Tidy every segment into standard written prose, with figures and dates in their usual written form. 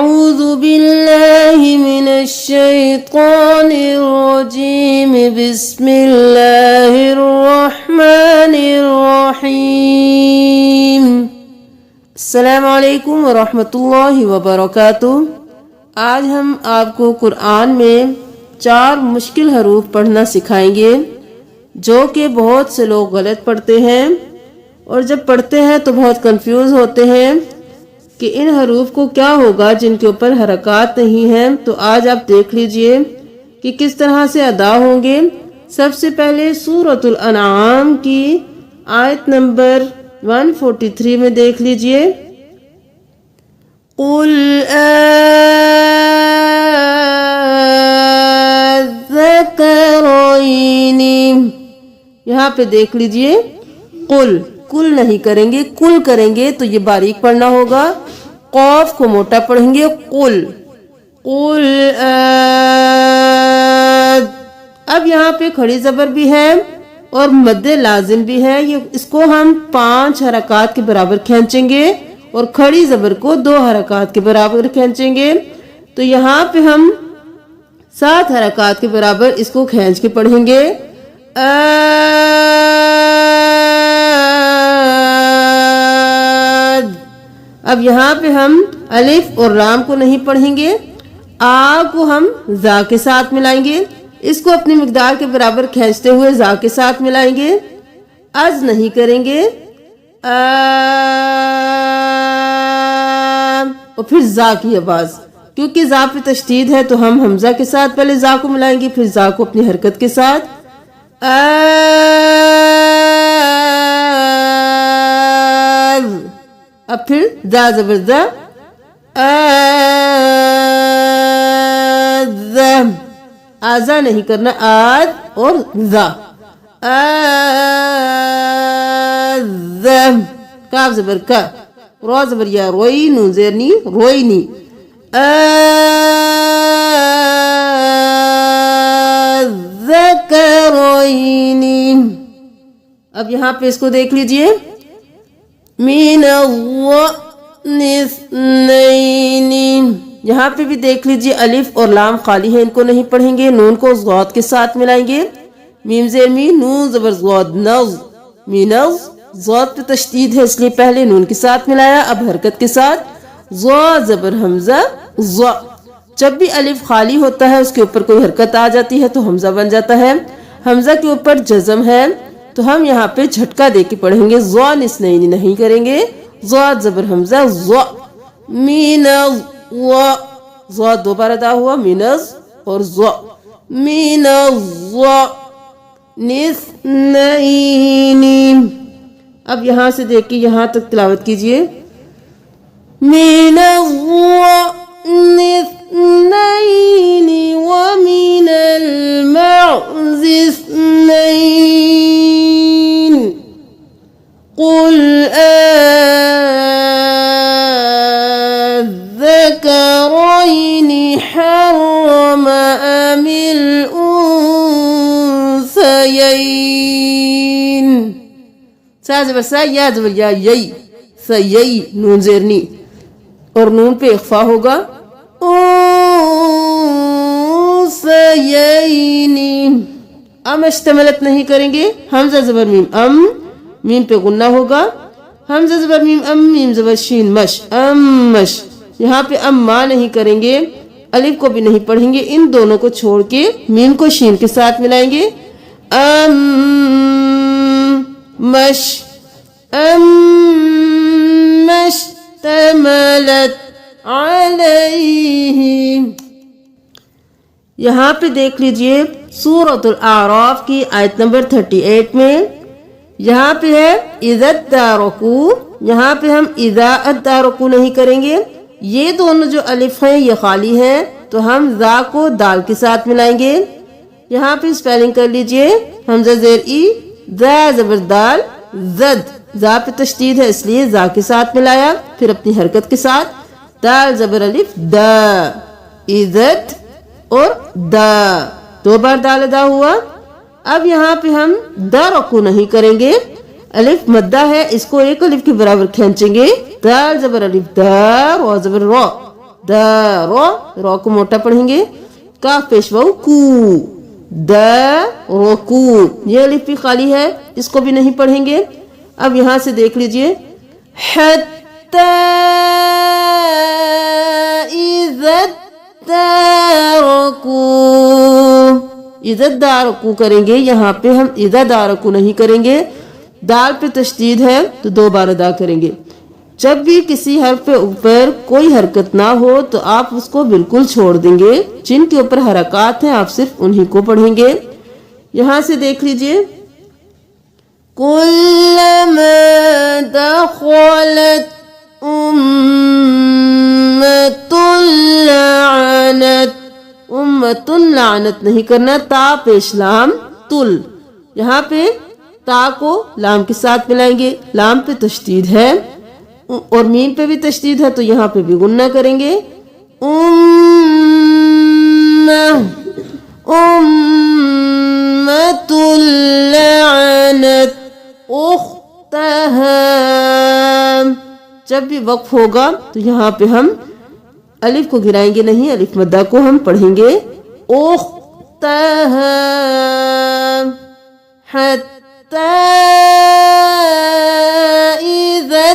أعوذ بالله من الشيطان الرجيم بسم الله الرحمن الرحيم السلام علیکم ورحمۃ اللہ وبرکاتہ۔ آج ہم آپ کو قرآن میں 4 مشکل حروف پڑھنا سکھائیں گے جو کہ بہت سے لوگ غلط پڑھتے ہیں اور جب پڑھتے ہیں تو بہت کنفیوز ہوتے ہیں کہ ان حروف کو کیا ہوگا جن کے اوپر حرکات نہیں ہیں۔ تو آج آپ دیکھ لیجئے کہ کس طرح سے ادا ہوں گے۔ سب سے پہلے سورۃ الانعام کی آیت نمبر 143 میں دیکھ لیجئے، قُلْ آذَكَرَيْنِ، یہاں پہ دیکھ لیجئے قل، کل نہیں کریں گے، کل کریں گے تو یہ باریک پڑھنا ہوگا، قاف کو موٹا پڑھیں گے، قل قل اب یہاں پہ کھڑی زبر بھی ہے اور مد لازم بھی ہے، اس کو ہم 5 حرکات کے برابر کھینچیں گے اور کھڑی زبر کو 2 حرکات کے برابر کھینچیں گے۔ تو یہاں پہ ہم 7 حرکات کے برابر اس کو کھینچ کے پڑھیں گے۔ اب یہاں پہ ہم الف اور لام کو نہیں پڑھیں گے، آ کو ہم زا کے ساتھ ملائیں گے، اس کو اپنی مقدار کے برابر کھینچتے ہوئے زا کے ساتھ ملائیں گے، از نہیں کریں گے، اور پھر زا کی آواز، کیونکہ زا پہ تشدید ہے تو ہم حمزہ کے ساتھ پہلے زا کو ملائیں گے، پھر زا کو اپنی حرکت کے ساتھ، اب پھر زا زبر زا، آزا نہیں کرنا، آد اور زا، کاف زبر کا، رو زبر یا، روئی نون زیر نی، روئی نی، ذکرینی۔ اب یہاں پہ اس کو دیکھ لیجئے، من الظن اثنین، یہاں پہ بھی دیکھ لیجئے الف اور لام خالی ہیں، ان کو نہیں پڑھیں گے، نون کو ضاد کے ساتھ ملائیں گے، میم زیر می، نون زبر ضاد، نظ، مینظ، ضاد پہ تشدید ہے اس لیے پہلے نون کے ساتھ ملایا، اب حرکت کے ساتھ، ضا زبر حمزہ، ضا، جب بھی الف خالی ہوتا ہے اس کے اوپر کوئی حرکت آ جاتی ہے تو حمزہ بن جاتا ہے، حمزہ کے اوپر جزم ہے تو ہم یہاں پہ جھٹکا دے کے پڑھیں گے، ضا نسنین نہیں کریں گے، ضاد زبر حمزہ، ضا، مینظ، ضاد 2 بار ادا ہوا، مینظ اور ضا، مینظ نسنین۔ اب یہاں سے دیکھ کے یہاں تک تلاوت کیجئے، مینظ نسنین ومن المعز اثنین، قل آذکرین حرم ام الانثیین، سا زبر سا، یا زبر یا، یئی، سیئی، نون زیرنی اور نون پہ اخفا ہوگا، انثیین۔ ام اشتملت نہیں کریں گے، حمزہ زبر میم ام، میم پہ غنہ ہوگا، حمزہ زبر میم ام، میم زبر شین مش، ام مش، یہاں پہ ام ما نہیں کریں گے، الف کو بھی نہیں پڑھیں گے، ان دونوں کو چھوڑ کے میم کو شین کے ساتھ ملائیں گے، ام مش، ام اشتملت علیہ۔ یہاں پہ دیکھ لیجئے سورۃ الاعراف کی آیت نمبر 38 میں، یہاں پہ ہے اذا ادارکوا، یہاں پہ ہم اذا ادارکوا نہیں کریں گے، یہ دونوں جو الف ہیں یہ خالی ہیں تو ہم ذا کو دال کے ساتھ ملائیں گے، یہاں پہ اسپیلنگ کر لیجئے، حمزہ زیر ای، ذا زبر دال، زد، ذا پہ تشدید ہے اس لیے ذا کے ساتھ ملایا، پھر اپنی حرکت کے ساتھ، دال زبر الف، دا، عزت اور دا، 2 بار دال ادا ہوا۔ اب یہاں پہ ہم درکو نہیں کریں گے، الف مدہ ہے، اس کو 1 الف کے برابر کھینچیں گے، دال زبر الف دا، رو زبر رو، رو کو موٹا پڑھیں گے, کاف پیش واو کو, رکو. یہ الف بھی خالی ہے, اس کو بھی نہیں پڑھیں گے. اب یہاں سے دیکھ لیجئے, حتی اذا دارکو, اذا دارکو کریں گے. یہاں پہ ہم اذا دارکو نہیں کریں گے, دال پہ تشدید ہے تو 2 بار ادا کریں گے. جب بھی کسی حرف پہ اوپر کوئی حرکت نہ ہو تو آپ اس کو بالکل چھوڑ دیں گے. جن کے اوپر حرکات ہیں آپ صرف انہی کو پڑھیں گے. یہاں سے دیکھ لیجئے, کلما دخلت امۃ لعنت, امۃ لعنت نہیں کرنا, تا پیش لام تل. یہاں پہ تا کو لام کے ساتھ ملائیں گے, لام پہ تشدید ہے اور میم پہ بھی تشدید ہے تو یہاں پہ بھی غنہ کریں گے. امۃ لعنت اختہا. جب بھی وقف ہوگا تو یہاں پہ ہم الف کو گرائیں گے نہیں, الف مدہ کو ہم پڑھیں گے اختہا. حتی اذا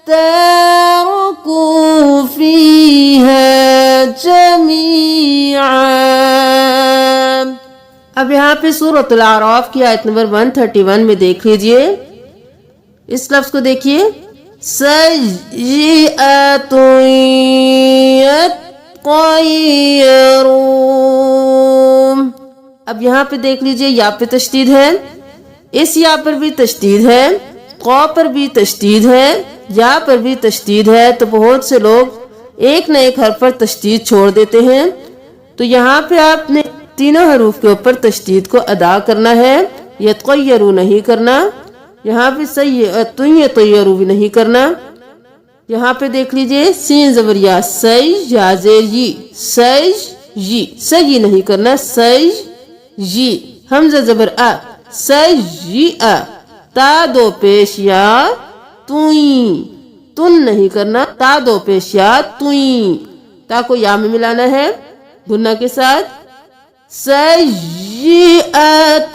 تاركوا فيها جميعا. اب یہاں پہ سورۃ الاعراف کی آیت نمبر 131 میں دیکھ لیجئے, اس لفظ کو دیکھیے, سیئۃ یطیرون. اب یہاں پہ دیکھ لیجئے, یا پہ تشدید ہے, اس یا پر بھی تشدید ہے, قا پر بھی تشدید ہے, یا پر بھی تشدید ہے. تو بہت سے لوگ ایک نہ ایک حرف پر تشدید چھوڑ دیتے ہیں. تو یہاں پہ آپ نے تینوں حروف کے اوپر تشدید کو ادا کرنا ہے, یتغیرو نہیں کرنا. یہاں پہ یطیرو بھی نہیں کرنا. یہاں پہ دیکھ لیجئے, سین زبر یا, سی یا زیر یی, سیج یی, سی نہیں کرنا, سیج یی. حمزہ زبر ا, سیج ا. تا 2 پیش یا, توئیں, تن نہیں کرنا, تا 2 پیش یا, توئیں. تا کو یا میں ملانا ہے گنہ کے ساتھ. سیئۃ,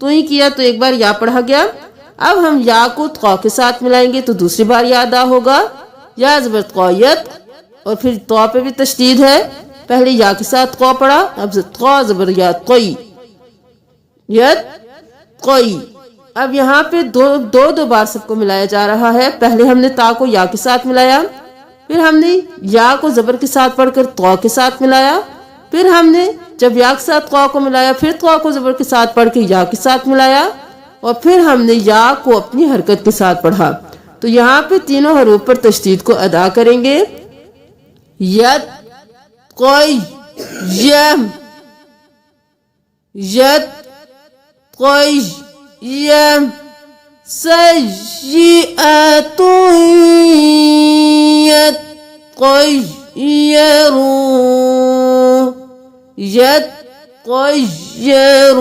توئیں کیا تو ایک بار یا پڑھا گیا. اب ہم یا کو قا کے ساتھ ملائیں گے تو دوسری بار یا ادا ہوگا. یا زبر قایت, اور پھر تو پہ بھی تشدید ہے, پہلے یا کے ساتھ قا پڑھا, اب قا زبر یا, قی, یت قی. اب یہاں پہ دو بار سب کو ملایا جا رہا ہے. پہلے ہم نے تا کو یا کے ساتھ ملایا, پھر ہم نے یا کو زبر کے ساتھ پڑھ کر قا کے ساتھ ملایا, پھر ہم نے جب یا کے ساتھ قا کو ملایا پھر قا کو زبر کے ساتھ پڑھ کے یا کے ساتھ ملایا, اور پھر ہم نے یا کو اپنی حرکت کے ساتھ پڑھا. تو یہاں پہ تینوں حروف پر تشدید کو ادا کریں گے. یت قی یم, یت قی یم, سیئۃ یطیرون,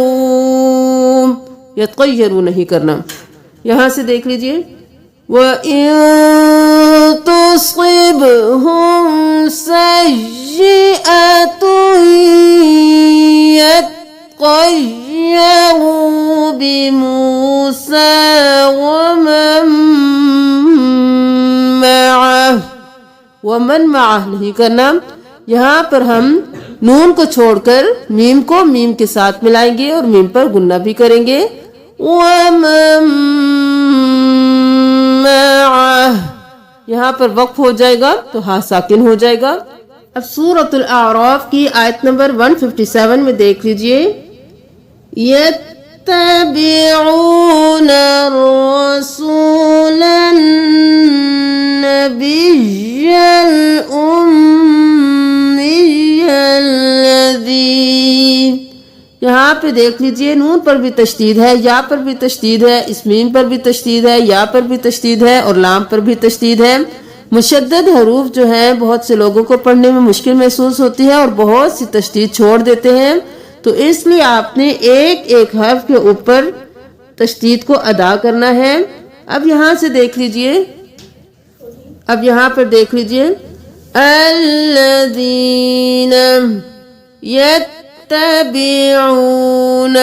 یطیرون, یتغیرون نہیں کرنا. یہاں سے دیکھ لیجئے, وَإِن تُصِبْهُمْ سَيِّئَةٌ يَتَّطَيَّرُوا بِمُوسَى وَمَن مَعَهُ نہیں کرنا. یہاں پر ہم نون کو چھوڑ کر میم کو میم کے ساتھ ملائیں گے اور میم پر گنہ بھی کریں گے. وَمَن مَعَهُ, یہاں پر وقف ہو جائے گا تو ہاں ساکن ہو جائے گا. اب سورۃ الاعراف کی آیت نمبر 157 میں دیکھ لیجئے, يتبعون الرسول النبي الأمي الذي. یہاں پہ دیکھ لیجئے, نون پر بھی تشدید ہے, یا پر بھی تشدید ہے, اس میم پر بھی تشدید ہے, یا پر بھی تشدید ہے, اور لام پر بھی تشدید ہے. مشدد حروف جو ہیں بہت سے لوگوں کو پڑھنے میں مشکل محسوس ہوتی ہے اور بہت سی تشدید چھوڑ دیتے ہیں. تو اس لیے آپ نے ایک ایک حرف کے اوپر تشدید کو ادا کرنا ہے. اب یہاں سے دیکھ لیجئے, اب یہاں پر دیکھ لیجئے الذین یتبعون،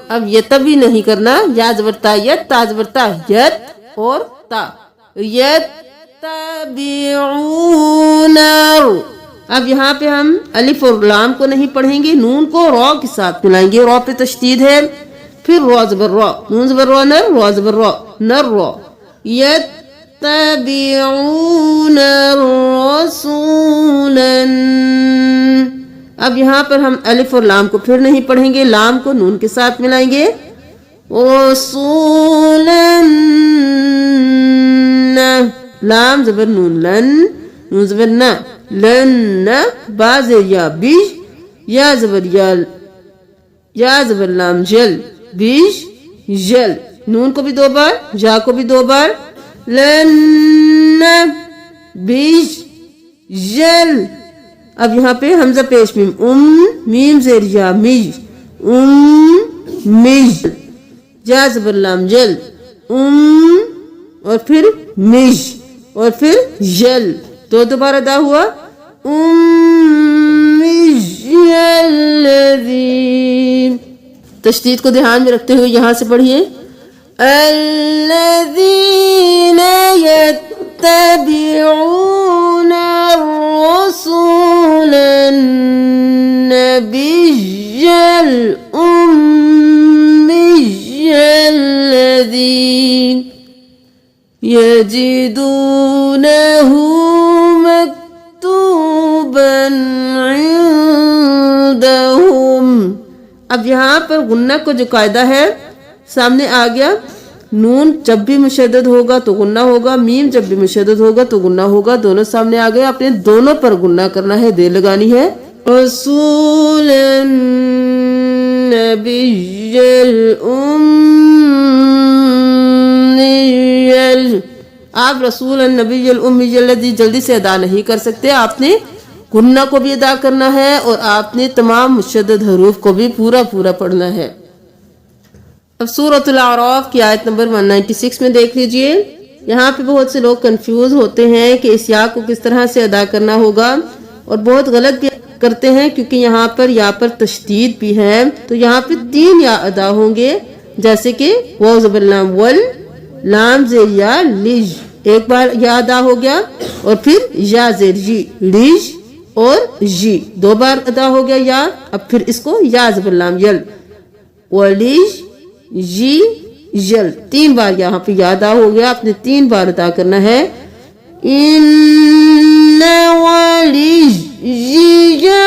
اب یتبی نہیں کرنا، یا زبر تا یت، تا زبر تا یت اور تا، یتبعون۔ اب یہاں پہ ہم الف اور لام کو نہیں پڑھیں گے، نون کو را کے ساتھ ملائیں گے، را پہ تشدید ہے، پھر را زبر را، نون زبر را نر، را زبر را نر را، یتبعون الرسول۔ اب یہاں پر ہم الف اور لام کو پھر نہیں پڑھیں گے، لام کو نون کے ساتھ ملائیں گے، رسولا، لام زبر نون لن، نون زبر نا لن، با زیر یا بیج، یا زبر یا زبر لام جل، بیج جل، نون کو بھی 2 بار، جا کو بھی 2 بار، لن بیج جل۔ اب یہاں پہ حمزہ پیش میم، میم زیر یا میج، میج، جا زبر لام جل، اور پھر میج، اور پھر جل، 2 بار ادا ہوا، الذین۔ تشدید کو دھیان میں رکھتے ہوئے یہاں سے پڑھیے الذین یتبعون الرسول النبی الأمی الذی یجدونہ مکتوبا عندہم۔ اب یہاں پر غنہ کو جو قاعدہ ہے سامنے آ گیا، نون جب بھی مشدد ہوگا تو غنہ ہوگا، میم جب بھی مشدد ہوگا تو غنہ ہوگا، دونوں سامنے آ گئے، اپنے دونوں پر غنہ کرنا ہے، دیر لگانی ہے، رسول النبی الأمی۔ آپ رسول النبی الأمی جلدی سے ادا نہیں کر سکتے، آپ نے غنہ کو بھی ادا کرنا ہے اور آپ نے تمام مشدد حروف کو بھی پورا پڑھنا ہے۔ اب سورۃ الاعراف کی آیت نمبر 196 میں دیکھ لیجئے، یہاں پہ بہت سے لوگ کنفیوز ہوتے ہیں کہ اس یا کو کس طرح سے ادا کرنا ہوگا، اور بہت غلط بھی کرتے ہیں کیونکہ یہاں پر یا پر تشدید بھی ہے، تو یہاں پہ 3 یا ادا ہوں گے، جیسے کہ واو زبر لام ول، لام زیر یا لج، ایک بار یا ادا ہو گیا، اور پھر یا زیر جی لج اور جی 2 بار ادا ہو گیا یا، اب پھر اس کو یا زبر لام یل ولیج جی جل 3 بار یہاں پہ یا ادا ہو گیا، آپ نے 3 بار ادا کرنا ہے، ان ولیج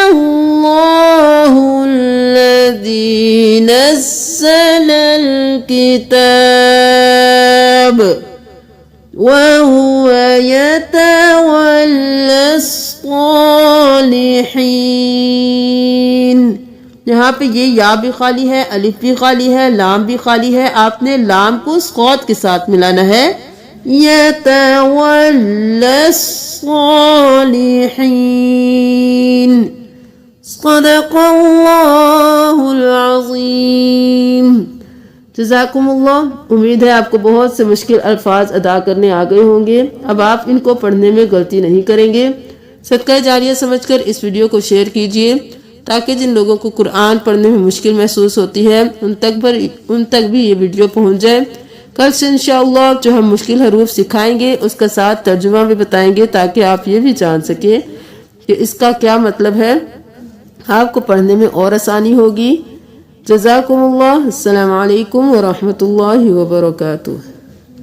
اللہ الذی نزل الکتاب وهو يتولى الصالحين۔ یہاں پہ یہ یا بھی خالی ہے، الف بھی خالی ہے، لام بھی خالی ہے، آپ نے لام کو صاد کے ساتھ ملانا ہے، يتولى الصالحين۔ صدق اللہ العظیم۔ جزاکم اللہ۔ امید ہے آپ کو بہت سے مشکل الفاظ ادا کرنے آ گئے ہوں گے، اب آپ ان کو پڑھنے میں غلطی نہیں کریں گے۔ صدقہ جاریہ سمجھ کر اس ویڈیو کو شیئر کیجئے تاکہ جن لوگوں کو قرآن پڑھنے میں مشکل محسوس ہوتی ہے ان تک بھی یہ ویڈیو پہنچ جائے۔ کل سے انشاءاللہ جو ہم مشکل حروف سکھائیں گے اس کا ساتھ ترجمہ بھی بتائیں گے تاکہ آپ یہ بھی جان سکیں کہ اس کا کیا مطلب ہے، آپ کو پڑھنے میں اور آسانی ہوگی۔ جزاکم اللہ۔ السلام علیکم ورحمۃ اللہ وبرکاتہ۔